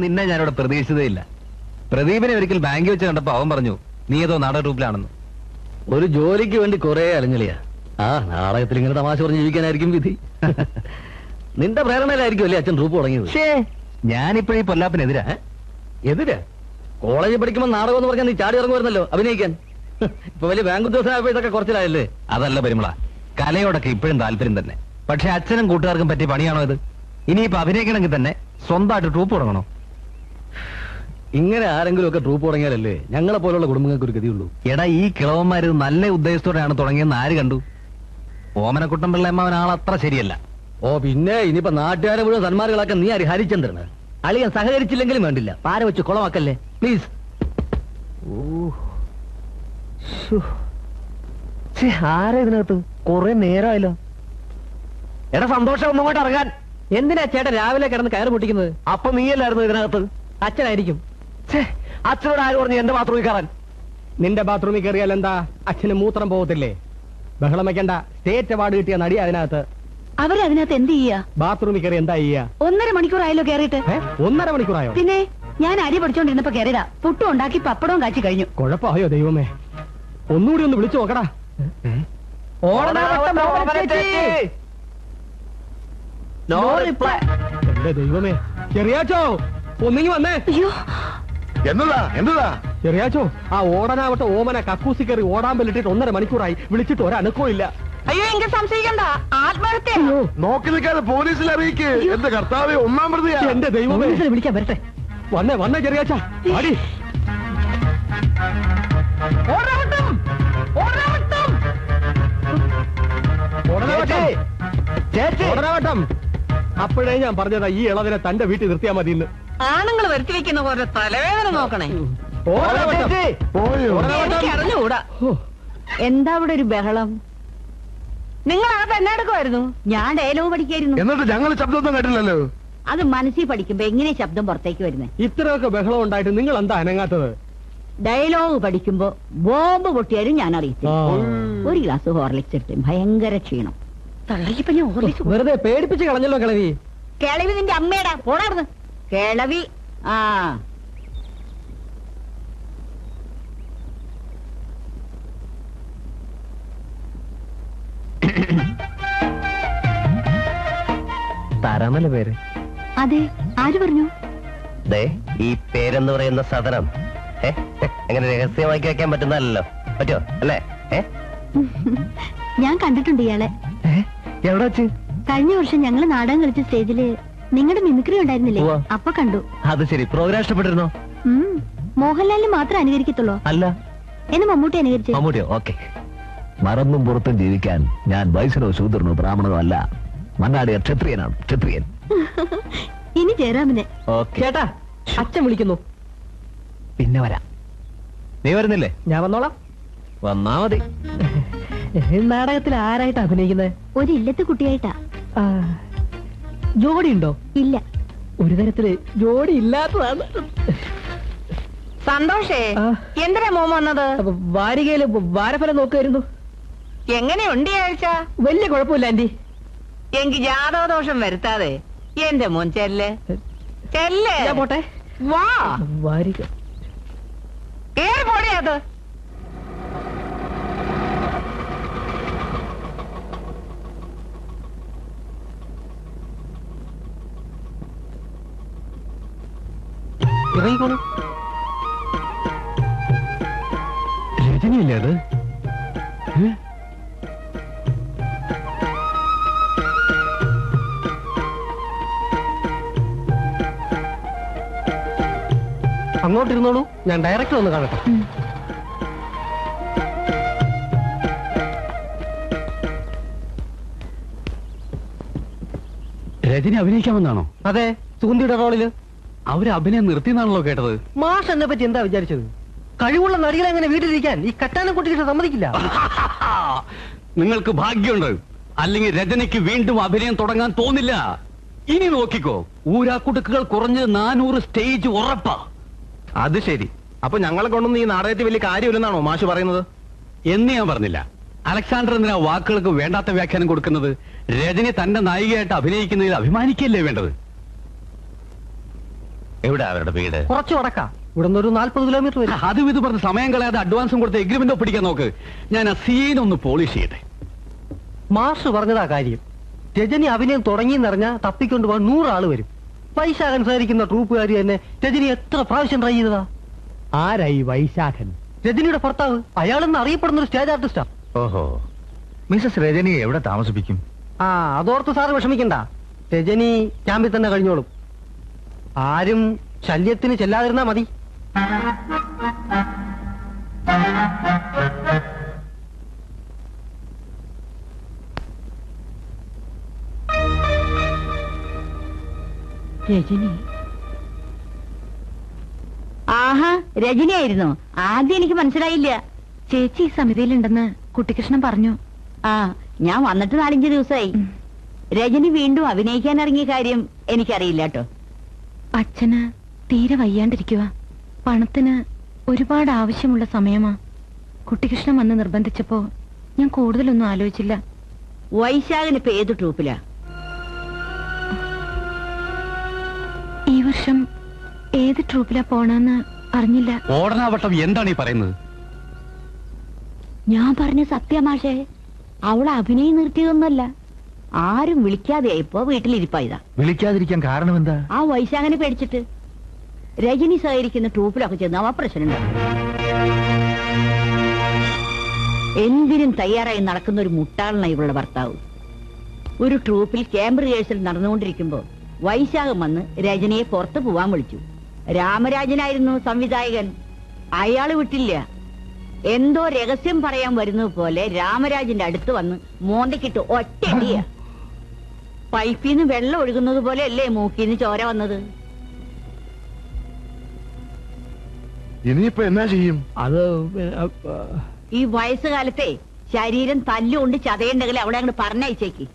നിന്നെ ഞാനിവിടെ പ്രതീക്ഷിച്ചതേ ഇല്ല. പ്രദീപിനെ ഒരിക്കൽ ബാങ്കിൽ വെച്ച് കണ്ടപ്പോ അവൻ പറഞ്ഞു നീ ഏതോ നാടക ട്രൂപ്പിലാണെന്ന്. ഒരു ജോലിക്ക് വേണ്ടി കുറെ അലഞ്ഞളിയാ. ആ നാടകത്തിൽ ഇങ്ങനെ തമാശ പറഞ്ഞ് ജീവിക്കാനായിരിക്കും വിധി. നിന്റെ പ്രേരണയിലായിരിക്കും അല്ലേ അച്ഛൻ ട്രൂപ്പ് തുടങ്ങിയത്? ഞാനിപ്പോഴീ പൊല്ലാപ്പിനെതിരാ. എതിരാ? കോളേജിൽ പഠിക്കുമ്പോൾ നാടകം എന്ന് പറഞ്ഞാൽ നീ ചാടി ഇറങ്ങുമായിരുന്നല്ലോ അഭിനയിക്കാൻ. ഇപ്പൊ വലിയ ബാങ്ക് ഉദ്യോഗസ്ഥനായപ്പോ ഇതൊക്കെ കുറച്ചിലായല്ലേ? അതല്ല പരിമള, കലയോടൊക്കെ ഇപ്പോഴും താല്പര്യം തന്നെ. പക്ഷെ അച്ഛനും കൂട്ടുകാർക്കും പറ്റിയ പണിയാണോ ഇത്? ഇനിയിപ്പോ അഭിനയിക്കണമെങ്കിൽ തന്നെ സ്വന്തമായിട്ട് ട്രൂപ്പ് തുടങ്ങണോ? ഇങ്ങനെ ആരെങ്കിലും ഒക്കെ ട്രൂപ്പ് തുടങ്ങിയാലല്ലേ ഞങ്ങളെ പോലുള്ള കുടുംബങ്ങൾക്ക് ഒരു ഗതിയുള്ളൂ. എടാ, ഈ കിളവന്മാര് നല്ല ഉദ്ദേശത്തോടെയാണ് തുടങ്ങിയെന്ന് ആര് കണ്ടു? ഓമനക്കുട്ടൻ പിള്ളയമ്മ ആളത്ര ശരിയല്ല. ഓ പിന്നെ ഇനിയിപ്പോ നാട്ടുകാരെ മുഴുവൻ സന്മാരുകളൊക്കെ നീ ആര് ഹരിചന്ദ്രന്? അളിയൻ സഹകരിച്ചില്ലെങ്കിലും വേണ്ടില്ല, പാര വെച്ച് കുളമാക്കല്ലേ പ്ലീസ്. ആരാ ഇതിനകത്ത്? കുറെ നേരമായല്ലോ. എടാ സന്തോഷം, ഒന്നുകൊണ്ട് ഇറങ്ങാൻ. എന്തിനാ ചേട്ടൻ രാവിലെ കിടന്ന് കയറ് പൊട്ടിക്കുന്നത്? അപ്പൊ നീയല്ലായിരുന്നു ഇതിനകത്ത്? അച്ഛനായിരിക്കും. അച്ഛനോട് ആര് പറഞ്ഞു എന്റെ ബാത്റൂമിൽ കയറാൻ? നിന്റെ ബാത്റൂമിൽ കയറിയാൽ എന്താ? അച്ഛന് മൂത്രം പോകത്തില്ലേ? ബഹളം വെക്കണ്ട. സ്റ്റേറ്റ് അവാർഡ് കിട്ടിയ നടി അതിനകത്ത്. അവരതിനകത്ത് എന്ത് ചെയ്യാ? ബാത്റൂമിൽ കയറി എന്താ ചെയ്യാ? 1.5 മണിക്കൂറായല്ലോ കേറിയിട്ട്. 1.5 മണിക്കൂറായോ? പിന്നെ ഞാൻ അരി പഠിച്ചോണ്ടിരുന്നപ്പോ കയറിയതാ. പുട്ടും ഉണ്ടാക്കി പപ്പടവും കാച്ചി കഴിഞ്ഞു. കുഴപ്പമായോ ദൈവമേ? ഒന്നുകൂടി ഒന്ന് വിളിച്ചു നോക്കടാ. എന്റെ ദൈവമേ, ചെറിയാച്ചോ ഒന്നിങ്ങി വന്നേ. അയ്യോ, എന്നതാ ചെറിയാച്ചോ, ആ ഓടനാവട്ടെ ഓമന കക്കൂസി കയറി ഓടാമ്പലിട്ടിട്ട് 1.5 മണിക്കൂറായി. വിളിച്ചിട്ട് ഒരനക്കോ ഇല്ല. അയ്യോ, എങ്കിൽ സംശയിക്കണ്ട, ആത്മഹത്യ. നോക്കി നിൽക്കാതെ പോലീസിൽ അറിയിക്ക്. എന്റെ കർത്താവേ, 1-ാം പ്രതിയാ. എന്റെ ദൈവമേ, വിളിക്കാൻ വരട്ടെ. വന്നേ ചെറിയാച്ചാ. അടി ഓടനാവട്ടം. അപ്പോഴേ ഞാൻ പറഞ്ഞതാ ഈ ഇളവിനെ തന്റെ വീട്ടിൽ നിർത്തിയാ മതി. ഇന്ന് ആണുങ്ങൾ വരുത്തി വെക്കുന്ന പോലെ തലവേദന നോക്കണേ. അറിഞ്ഞുകൂടാ. എന്താ ഇവിടെ ഒരു ബഹളം? നിങ്ങൾ ആ തന്നെ എടുക്കുമായിരുന്നു. ഞാൻ ഡയലോഗ് പഠിക്കായിരുന്നു. എന്നിട്ട് ഞങ്ങൾ ശബ്ദമൊന്നും കേട്ടില്ലല്ലോ. അത് മനസ്സിൽ പഠിക്കുമ്പോ എങ്ങനെ ശബ്ദം പുറത്തേക്ക് വരുന്നത്? ഇത്രയൊക്കെ ബഹളം ഉണ്ടായിട്ട് നിങ്ങൾ എന്താ അനങ്ങാത്തത്? ഡയലോഗ് പഠിക്കുമ്പോ ബോംബ് പൊട്ടിയാലും ഞാൻ അറിയിച്ചു. ഒരു ഗ്ലാസ് ഹോർലിക്സ് എടുത്ത് ഭയങ്കര ക്ഷീണം. തള്ളക്കിപ്പോ ഞാൻ ഹോർലിക്സ് വെറുതെ പേടിപ്പിച്ച് കളഞ്ഞല്ലോ കിളവി. കിളവി നിന്റെ അമ്മയുടെ പോടാർന്ന് കിളവി. ആ താരാന്നല്ലേ പേര്? അതെ, ആര് പറഞ്ഞു? ഈ പേരെന്ന് പറയുന്ന സാധനം എങ്ങനെ രഹസ്യമാക്കി വെക്കാൻ പറ്റുന്നല്ലോ? പറ്റോ അല്ലേ? ഞാൻ കണ്ടിട്ടുണ്ട് ഇയാളെ. എവിടെ വെച്ച്? കഴിഞ്ഞ വർഷം ഞങ്ങള് നാടകം കളിച്ച സ്റ്റേജില് നിങ്ങളുടെ മിമിക്രി ഉണ്ടായിരുന്നില്ലേ? അപ്പൊ കണ്ടു. അത് ശരി. പ്രോഗ്രാം ഇഷ്ടപ്പെട്ടിരുന്നോ? മോഹൻലാലിന് മാത്രം അനുകരിക്കത്തുള്ളൂ. അല്ല, എന്നെ മമ്മൂട്ടി അനുകരിച്ചു. മമ്മൂട്ടിയോ? ഓക്കെ. മറന്നും പുറത്തും ജീവിക്കാൻ ഞാൻ വൈശ്യനോ ശൂദ്രനോ ബ്രാഹ്മണനോ അല്ല. മണ്ണാടിയ ക്ഷത്രിയനാണ്. ക്ഷത്രിയൻ. ഇനി ജയറാമിനെ. ചേട്ടാ, അച്ഛൻ വിളിക്കുന്നു. പിന്നെ വരാം. നീ വരുന്നില്ലേ? ഞാൻ വന്നോളാം. വന്നാ മതി. നാടകത്തിൽ ആരായിട്ട് അഭിനയിക്കുന്നത്? ഒരു ഇല്ലത്തെ കുട്ടിയായിട്ടാ. ജോഡി ഉണ്ടോ? ഇല്ല. ഒരു തരത്തില് ജോഡി ഇല്ലാത്തതാണ്. സന്തോഷേ, എന്തിനാ മോൻ വന്നത്? വാരികയില് വാരഫലം നോക്കുമായിരുന്നു. എങ്ങനെയുണ്ട് ഈ ആഴ്ച? വലിയ കുഴപ്പമില്ല ആന്റി. എനിക്ക് ജാതകദോഷം വരുത്താതെ എന്റെ മോൻ ചെല്ല്. ഞാൻ പോട്ടെ. വാ. വാരിക ഏത് പൊടിയത്? ഇറങ്ങിക്കോളൂ. രജനിയല്ലേ അത്? അങ്ങോട്ടിരുന്നോളൂ, ഞാൻ ഡയറക്റ്റ് ഒന്ന് കാണട്ടെ. രജനി അഭിനയിക്കാമെന്നാണോ? അതെ, സുഗന്ധിയുടെ റോളില്. അവര് അഭിനയം നിർത്തിയെന്നാണല്ലോ കേട്ടത്. മാഷ് എന്നെ പറ്റി എന്താ വിചാരിച്ചത്? കഴിവുള്ള നടികളെ അങ്ങനെ വീട്ടിലിരിക്കാൻ ഈ കട്ടാനം കുട്ടിക്കിട്ട് സമ്മതിക്കില്ല. നിങ്ങൾക്ക് ഭാഗ്യമുണ്ട്, അല്ലെങ്കിൽ രജനിക്ക് വീണ്ടും അഭിനയം തുടങ്ങാൻ തോന്നില്ല. ഇനി നോക്കിക്കോ, ഊരാക്കുടുക്കുകൾ കുറഞ്ഞ് 400 സ്റ്റേജ് ഉറപ്പാ. അത് ശരി. അപ്പൊ ഞങ്ങളെ കൊണ്ടൊന്നും ഈ നാടകത്തിൽ വലിയ കാര്യമില്ലെന്നാണോ മാഷ് പറയുന്നത്? എന്ന് ഞാൻ പറഞ്ഞില്ല. അലക്സാണ്ടർ എന്തിനാ വാക്കുകൾക്ക് വേണ്ടാത്ത വ്യാഖ്യാനം കൊടുക്കുന്നത്? രജനി തന്റെ നായികയായിട്ട് അഭിനയിക്കുന്നതിൽ അഭിമാനിക്കല്ലേ വേണ്ടത്? എവിടെ അവരുടെ വീട്? കുറച്ച് വടക്കാ, ഇവിടെ നിന്ന് ഒരു 40 കിലോമീറ്റർ വരും. അതും ഇത് പറഞ്ഞ് സമയം കളയാതെ അഡ്വാൻസും കൊടുത്ത് എഗ്രിമെന്റ് ഒപ്പിടിക്കാൻ നോക്ക്. ഞാൻ ആ സീനൊന്ന് പോളിഷ് ചെയ്യട്ടെ. മാഷ് പറഞ്ഞതാ കാര്യം. രജനി അഭിനയം തുടങ്ങിയെന്നറിഞ്ഞാ തപ്പിക്കൊണ്ട് പോകാൻ 100 ആള് വരും. വൈശാഖൻ സഹകരിക്കുന്ന ട്രൂപ്പുകാരി തന്നെ രജനി എത്ര പ്രാവശ്യം ട്രൈ ചെയ്തതാ. ആരായി വൈശാഖൻ? രജനിയുടെ ഭർത്താവ്. അയാളെന്ന് അറിയപ്പെടുന്ന ഒരു സ്റ്റേജ് ആർട്ടിസ്റ്റാ. ഓഹോ, മിസസ് രജനിയെ എവിടെ താമസിപ്പിക്കും? ആ, അതോർത്ത് സാറ് വിഷമിക്കണ്ട. രജനി ക്യാമ്പിൽ തന്നെ കഴിഞ്ഞോളും. ആരും ശല്യത്തിന് ചെല്ലാതിരുന്നാ മതി. രജനി. ആഹാ, രജനിയായിരുന്നോ? ആദ്യം എനിക്ക് മനസ്സിലായില്ല. ചേച്ചി ഈ സമിതിയിലുണ്ടെന്ന് കുട്ടിക്കൃഷ്ണൻ പറഞ്ഞു. ആ, ഞാൻ വന്നിട്ട് 4-5 ദിവസമായി. രജനി വീണ്ടും അഭിനയിക്കാൻ ഇറങ്ങിയ കാര്യം എനിക്കറിയില്ല കേട്ടോ. അച്ഛന് തീരെ വയ്യാണ്ടിരിക്കുക. പണത്തിന് ഒരുപാട് ആവശ്യമുള്ള സമയമാ. കുട്ടിക്കൃഷ്ണൻ വന്ന് നിർബന്ധിച്ചപ്പോ ഞാൻ കൂടുതലൊന്നും ആലോചിച്ചില്ല. വൈശാഖന് ഇപ്പൊ ഏത് ട്രൂപ്പിലാ? ഈ വർഷം ഏത് ട്രൂപ്പിലാ പോണെന്ന് അറിഞ്ഞില്ല. ഓടനാവട്ടം എന്താണ് ഈ പറയുന്നത്? ഞാൻ പറഞ്ഞ സത്യമാഷേ, അവളെ അഭിനയം നിർത്തിയതൊന്നുമല്ല. ആരും വിളിക്കാതെ ഇപ്പൊ വീട്ടിലിരിപ്പായതാ. വിളിക്കാതിരിക്കാൻ കാരണം എന്താ? ആ വൈശാഖനെ പേടിച്ചിട്ട്. രജനി സഹകരിക്കുന്ന ട്രൂപ്പിലൊക്കെ ചെന്ന് അവ പ്രശ്നമുണ്ടാവും. എന്തിനും തയ്യാറായി നടക്കുന്ന ഒരു മുട്ടാളന ഇവളുടെ ഭർത്താവ്. ഒരു ട്രൂപ്പിൽ ക്യാമ്പ് റിഹേഴ്സൽ നടന്നുകൊണ്ടിരിക്കുമ്പോ വൈശാഖം വന്ന് രജനിയെ പുറത്തു പോവാൻ വിളിച്ചു. രാമരാജനായിരുന്നു സംവിധായകൻ. അയാള് വിട്ടില്ല. എന്തോ രഹസ്യം പറയാൻ വരുന്നത് പോലെ രാമരാജന്റെ അടുത്ത് വന്ന് മോന്തക്കിട്ട് ഒറ്റയടിയ. പൈപ്പിന്ന് വെള്ളം ഒഴുകുന്നത് പോലെ അല്ലേ മൂക്കിന്ന് ചോര വന്നത്. ഇനിയിപ്പോ എന്നാ ചെയ്യും? അത് ഈ വയസ്സുകാലത്തെ ശരീരം തല്ലുകൊണ്ട് ചതയുണ്ടെങ്കിൽ അവിടെ അങ്ങോട്ട് പറഞ്ഞയച്ചേക്ക്.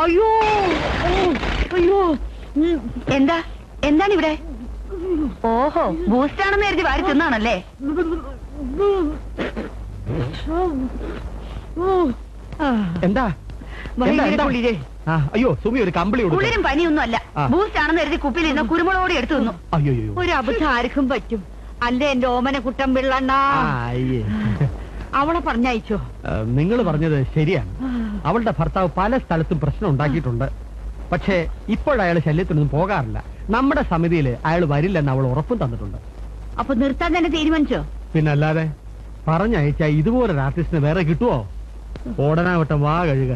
അയ്യോ അയ്യോ, എന്താണ് ഇവിടെ? ഓഹോ, ബൂസ്റ്റാണെന്ന് കരുതി വാരി തിന്നാണല്ലേ? എന്താ? അയ്യോ സുമി, ഒരു കമ്പിളി കുളിരും പനിയൊന്നും അല്ല. ബൂസ്റ്റ് ആണെന്ന് കരുതി കുപ്പിലിരുന്ന കുരുമുളകോടെ എടുത്തു തിന്നു. അയ്യോ, ഒരു അബദ്ധം ആർക്കും പറ്റും. അല്ലേ എന്റെ ഓമന കുട്ടം പിള്ളണ്ണ. അവളെ പറഞ്ഞയച്ചോ? നിങ്ങൾ പറഞ്ഞത് ശരിയാണ്. അവളുടെ ഭർത്താവ് പല സ്ഥലത്തും പ്രശ്നം ഉണ്ടാക്കിയിട്ടുണ്ട്. പക്ഷേ ഇപ്പോഴയാൾ ശല്യത്തിനൊന്നും പോകാറില്ല. നമ്മുടെ സമിതിയിൽ അയാൾ വരില്ലെന്ന് അവൾ ഉറപ്പും തന്നിട്ടുണ്ട്. അപ്പൊ നിർത്താൻ തന്നെ തീരുമാനിച്ചോ? പിന്നല്ലാതെ. പറഞ്ഞയച്ചാ ഇതുപോലൊരു ആർട്ടിസ്റ്റിന് വേറെ കിട്ടുവോ? ഓടനാവട്ടം വാ കഴുക.